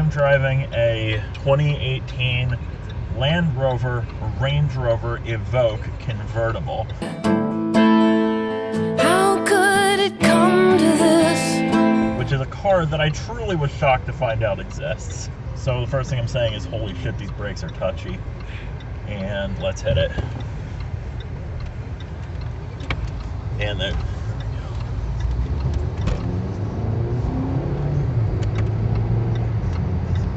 am driving a 2018 Land Rover Range Rover Evoque convertible. How could it come to this? Which is a car that I truly was shocked to find out exists. So the first thing I'm saying is, holy shit, these brakes are touchy. And let's hit it. And there.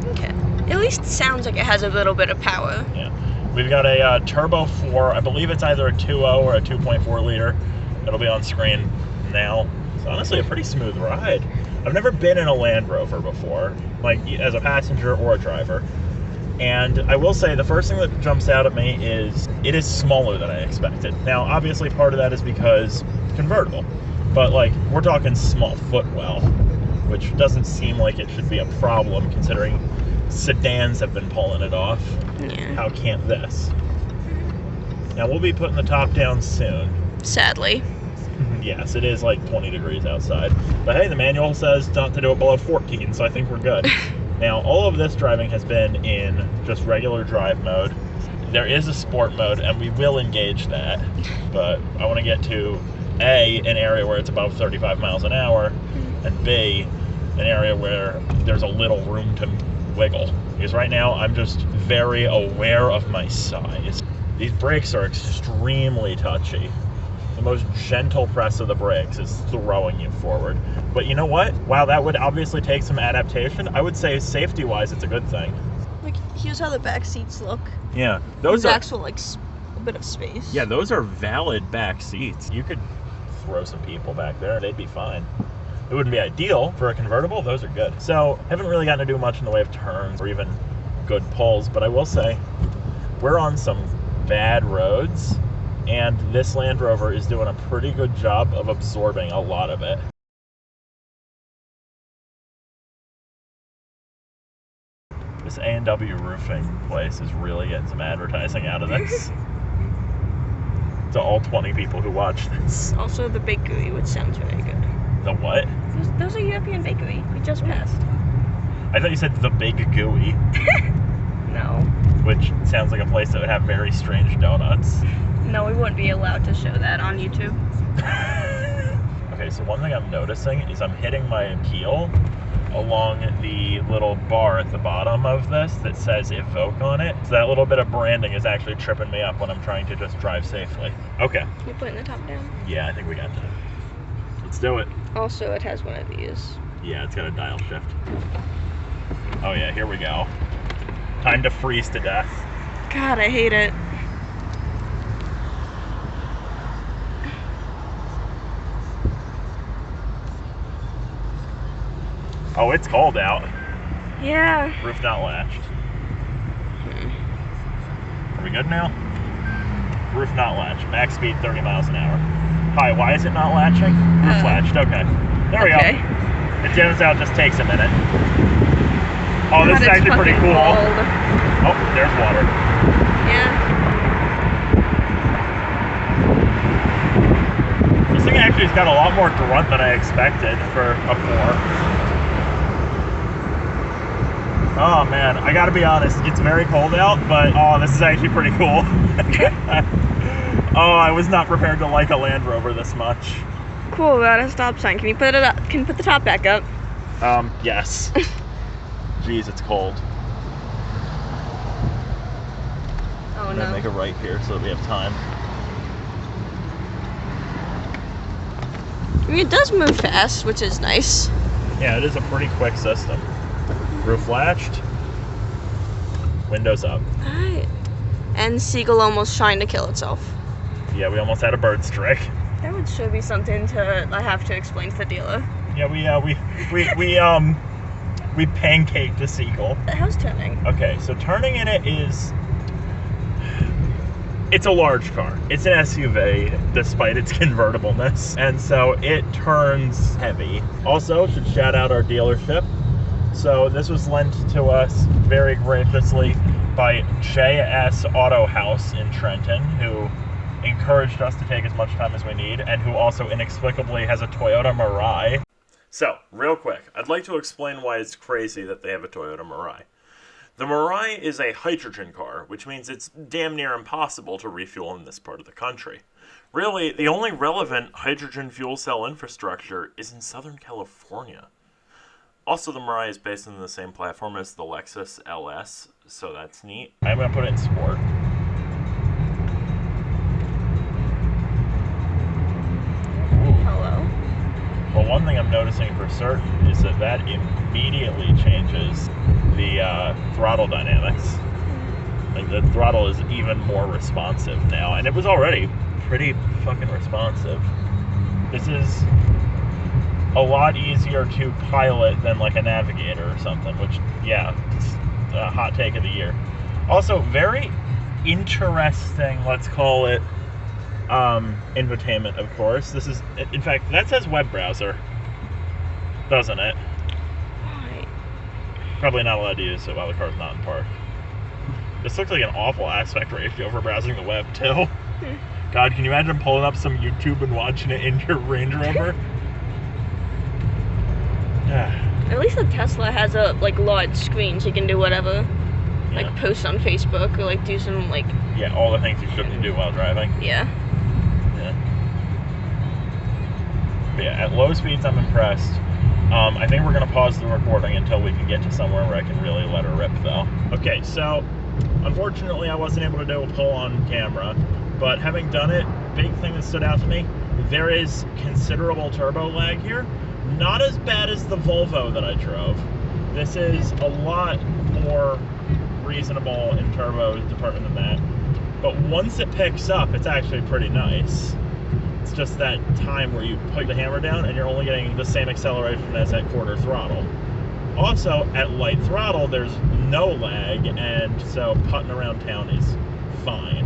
Okay. At least it sounds like it has a little bit of power. Yeah. We've got a Turbo 4. I believe it's either a 2.0 or a 2.4 liter. It'll be on screen now. It's honestly a pretty smooth ride. I've never been in a Land Rover before, like as a passenger or a driver. And I will say the first thing that jumps out at me is it is smaller than I expected. Now, obviously part of that is because convertible, but like we're talking small footwell, which doesn't seem like it should be a problem considering sedans have been pulling it off. Yeah. How can't this? Now we'll be putting the top down soon. Sadly. Yes, it is like 20 degrees outside. But hey, the manual says not to do it below 14, so I think we're good. Now, all of this driving has been in just regular drive mode. There is a sport mode, and we will engage that. But I want to get to A, an area where it's above 35 miles an hour, and B, an area where there's a little room to wiggle. Because right now, I'm just very aware of my size. These brakes are extremely touchy. The most gentle press of the brakes is throwing you forward. But you know what? While that would obviously take some adaptation, I would say safety-wise, it's a good thing. Like, here's how the back seats look. Yeah, those are actual, like, a bit of space. Yeah, those are valid back seats. You could throw some people back there, they'd be fine. It wouldn't be ideal for a convertible. Those are good. So, haven't really gotten to do much in the way of turns or even good pulls, but I will say we're on some bad roads. And this Land Rover is doing a pretty good job of absorbing a lot of it. This A&W roofing place is really getting some advertising out of this. To all 20 people who watch this. Also the bakery, which sounds very good. The what? There's a European bakery. We just passed. I thought you said the Big Gooey. No. Which sounds like a place that would have very strange donuts. No, we wouldn't be allowed to show that on YouTube. Okay, so one thing I'm noticing is I'm hitting my heel along the little bar at the bottom of this that says Evoque on it. So that little bit of branding is actually tripping me up when I'm trying to just drive safely. Okay. You're putting the top down? Yeah, I think we got that. Let's do it. Also, it has one of these. Yeah, it's got a dial shift. Oh yeah, here we go. Time to freeze to death. God, I hate it. Oh, it's cold out. Yeah. Roof not latched. Are we good now? Roof not latched. Max speed 30 miles an hour. Hi, why is it not latching? Roof latched. Okay. There we go. It dims out, just takes a minute. Oh, this is actually pretty cool. Cold. Oh, there's water. Yeah. This thing actually has got a lot more grunt than I expected for a 4. Oh man, I gotta be honest, it's very cold out, but oh, this is actually pretty cool. Oh, I was not prepared to like a Land Rover this much. Cool, we're at a stop sign. Can you put it up? Can you put the top back up? Yes. Jeez, it's cold. Oh I'm gonna make a right here so that we have time. I mean, it does move fast, which is nice. Yeah, it is a pretty quick system. Roof latched. Windows up. Alright. And Seagull almost trying to kill itself. Yeah, we almost had a bird strike. That would sure be something I have to explain to the dealer. Yeah, we pancaked a Seagull. How's turning? Okay, so turning in it is... It's a large car. It's an SUV, despite its convertibleness. And so it turns heavy. Also, should shout out our dealership. So this was lent to us very graciously by JS Auto House in Trenton, who encouraged us to take as much time as we need, and who also inexplicably has a Toyota Mirai. So, real quick, I'd like to explain why it's crazy that they have a Toyota Mirai. The Mirai is a hydrogen car, which means it's damn near impossible to refuel in this part of the country. Really, the only relevant hydrogen fuel cell infrastructure is in Southern California. Also, the Mirai is based on the same platform as the Lexus LS, so that's neat. I'm going to put it in sport. Hello. Well, one thing I'm noticing for certain is that immediately changes the throttle dynamics. Like, the throttle is even more responsive now, and it was already pretty fucking responsive. This is a lot easier to pilot than like a Navigator or something, which, yeah, it's a hot take of the year. Also, very interesting, let's call it, infotainment, of course. This is, in fact, that says web browser, doesn't it? Why? Probably not allowed to use it while the car's not in park. This looks like an awful aspect ratio for browsing the web, too. God, can you imagine pulling up some YouTube and watching it in your Range Rover? At least the Tesla has a large screen, so you can do whatever. Yeah. Like post on Facebook or like do some like. Yeah, all the things you shouldn't do while driving. Yeah. Yeah. But yeah, at low speeds, I'm impressed. I think we're gonna pause the recording until we can get to somewhere where I can really let her rip, though. Okay, so unfortunately, I wasn't able to do a pull on camera, but having done it, big thing that stood out to me: there is considerable turbo lag here. Not as bad as the Volvo that I drove. This is a lot more reasonable in turbo department than that. But once it picks up, it's actually pretty nice. It's just that time where you put the hammer down and you're only getting the same acceleration as at quarter throttle. Also, at light throttle, there's no lag, and so putting around town is fine.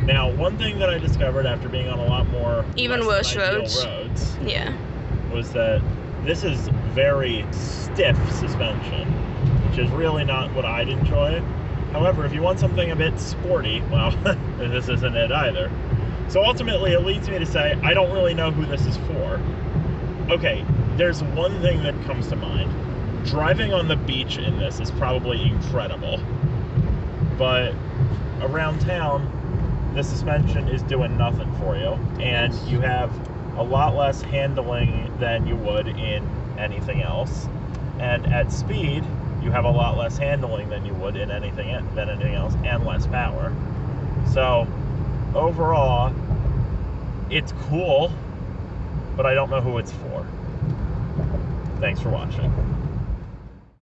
Now, one thing that I discovered after being on a lot more Even less worse ideal roads. Yeah. was that this is very stiff suspension, which is really not what I'd enjoy. However, if you want something a bit sporty, well, this isn't it either. So ultimately, it leads me to say, I don't really know who this is for. Okay, there's one thing that comes to mind. Driving on the beach in this is probably incredible. But around town, the suspension is doing nothing for you. And you have a lot less handling than you would in anything else. And at speed, you have a lot less handling than you would in anything else, and less power. So overall, it's cool, but I don't know who it's for. Thanks for watching.